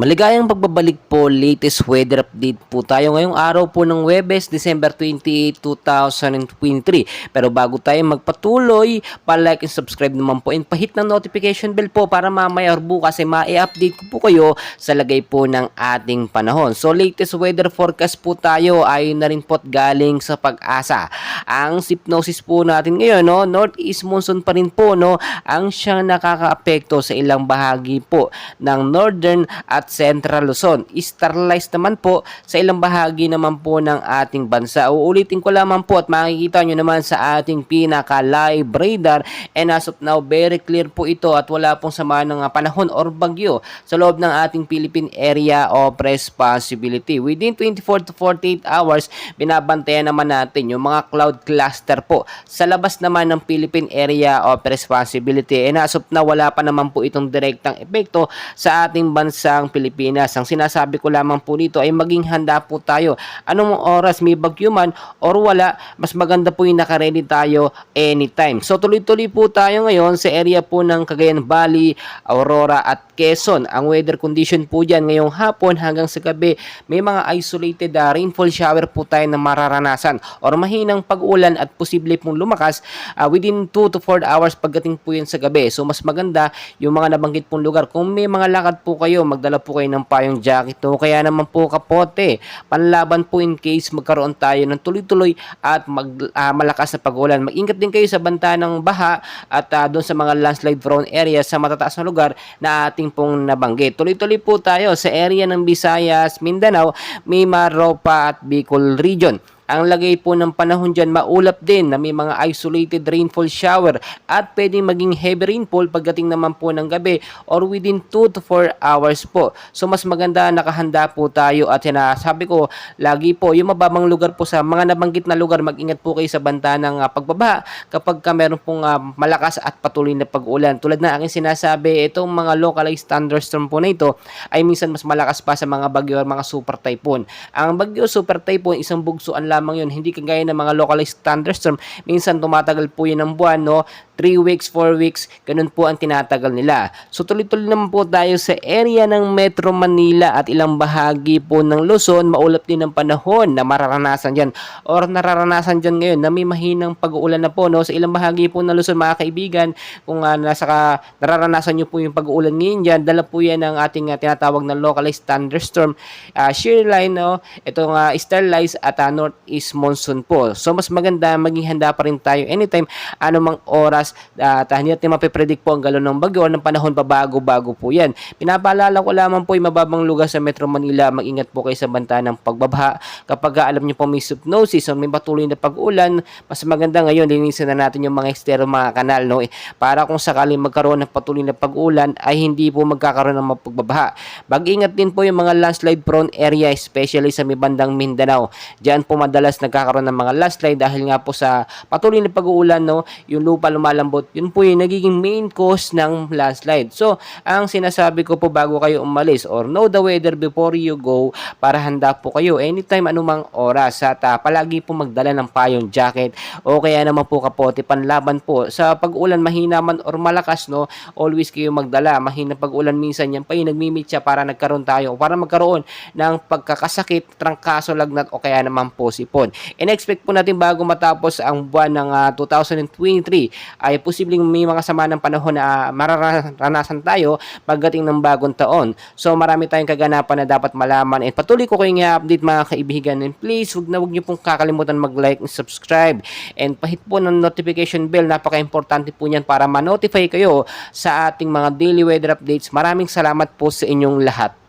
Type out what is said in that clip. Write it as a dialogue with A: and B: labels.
A: Maligayang pagbabalik po, latest weather update po tayo ngayong araw po ng Huwebes, December 28, 2023. Pero bago tayo magpatuloy, pa-like and subscribe naman po and pahit ng notification bell po para mamaya or bukas ay ma-update ko po kayo sa lagay po ng ating panahon. So latest weather forecast po tayo ay na rin po't galing sa Pag-asa. Ang hypnosis po natin ngayon, no, northeast monsoon pa rin po, no, ang siyang nakakaapekto sa ilang bahagi po ng northern at Central Luzon. Starlight naman po sa ilang bahagi naman po ng ating bansa. Uulitin ko lamang po at makikita nyo naman sa ating pinaka-live radar, and as of now, very clear po ito at wala pong sama ng panahon or bagyo sa loob ng ating Philippine Area of Responsibility. Within 24 to 48 hours, binabantayan naman natin yung mga cloud cluster po sa labas naman ng Philippine Area of Responsibility, and as of now, wala pa naman po itong direktang epekto sa ating bansang Pilipinas. Ang sinasabi ko lamang po dito ay maging handa po tayo. Anong oras may bagyo man or wala, mas maganda po yung nakaredy tayo anytime. So tuloy-tuloy po tayo ngayon sa area po ng Cagayan Valley, Aurora at Quezon. Ang weather condition po dyan ngayong hapon hanggang sa gabi, may mga isolated rainfall shower po tayo na mararanasan or mahinang pag-ulan at posible pong lumakas within 2 to 4 hours pagdating po yun sa gabi. So mas maganda yung mga nabanggit pong lugar. Kung may mga lakad po kayo, magdala po kayo ng payong jacket o kaya naman po kapote. Panlaban po in case magkaroon tayo ng tuloy-tuloy at malakas na pag-ulan. Mag-ingat din kayo sa banta ng baha at doon sa mga landslide prone area sa matataas na lugar na ating pong nabanggit. Tuloy-tuloy po tayo sa area ng Visayas, Mindanao, Mimaropa at Bicol region. Ang lagay po ng panahon dyan, maulap din na may mga isolated rainfall shower at pwedeng maging heavy rainfall pagdating naman po ng gabi or within 2 to 4 hours po. So mas maganda nakahanda po tayo at sinasabi ko lagi po yung mababang lugar po sa mga nabanggit na lugar, mag-ingat po kayo sa banta ng pagbabaha kapag meron pong malakas at patuloy na pag-ulan. Tulad na aking sinasabi, itong mga localized thunderstorm po na ito ay minsan mas malakas pa sa mga bagyo or mga super typhoon. Ang bagyo super typhoon, isang bugsuan lamang yun, hindi kagaya ng mga localized thunderstorm. Minsan tumatagal po yun ng buwan, no? 3 weeks, 4 weeks, ganun po ang tinatagal nila. So tuloy-tuloy naman po tayo sa area ng Metro Manila at ilang bahagi po ng Luzon. Maulap din ang panahon na mararanasan dyan or nararanasan dyan ngayon na may mahinang pag-uulan na po, no? Sa ilang bahagi po ng Luzon, mga kaibigan, kung nararanasan nyo po yung pag-uulan ngayon dyan, dala po yan ng ating tinatawag na localized thunderstorm, shear line, no? Itong starlights at northeast monsoon po. So mas maganda maging handa pa rin tayo anytime, anumang oras, hindi natin mapipredict po ang galon ng bagyo o ng panahon, babago-bago po yan. Pinapaalala ko lamang po yung mababang lugar sa Metro Manila, mag-ingat po kayo sa banta ng pagbabaha. Kapag alam nyo po may hypnosis o may patuloy na pag-ulan, mas maganda ngayon linisin na natin yung mga estero, mga kanal, no? Para kung sakaling magkaroon ng patuloy na pag-ulan ay hindi po magkakaroon ng pagbabaha. Mag-ingat din po yung mga landslide prone area, especially sa may bandang Mindanao. Diyan po madalas nagkakaroon ng mga landslide dahil nga po sa patuloy na pag-uulan, no? Yung lupa lumalambot, yun po yung nagiging main cause ng landslide. So, ang sinasabi ko po bago kayo umalis or know the weather before you go, para handa po kayo anytime, anumang oras, at palagi po magdala ng payong jacket o kaya naman po kapote, panlaban po sa pag-ulan, mahina man or malakas, no? Always kayo magdala. Mahina pag-ulan minsan, yan pa yung nagmimitsa para nagkaroon tayo, para magkaroon ng pagkakasakit, trangkaso, lagnat o kaya naman po sipon. In-expect po natin bago matapos ang buwan ng 2023 ay posibleng may mga sama ng panahon na mararanasan tayo pagdating ng bagong taon. So marami tayong kaganapan na dapat malaman, and patuloy ko kayong i-update, mga kaibigan, and please huwag niyo pong kakalimutan mag-like and subscribe and pahit po ng notification bell. Napaka-importante po niyan para ma-notify kayo sa ating mga daily weather updates. Maraming salamat po sa inyong lahat.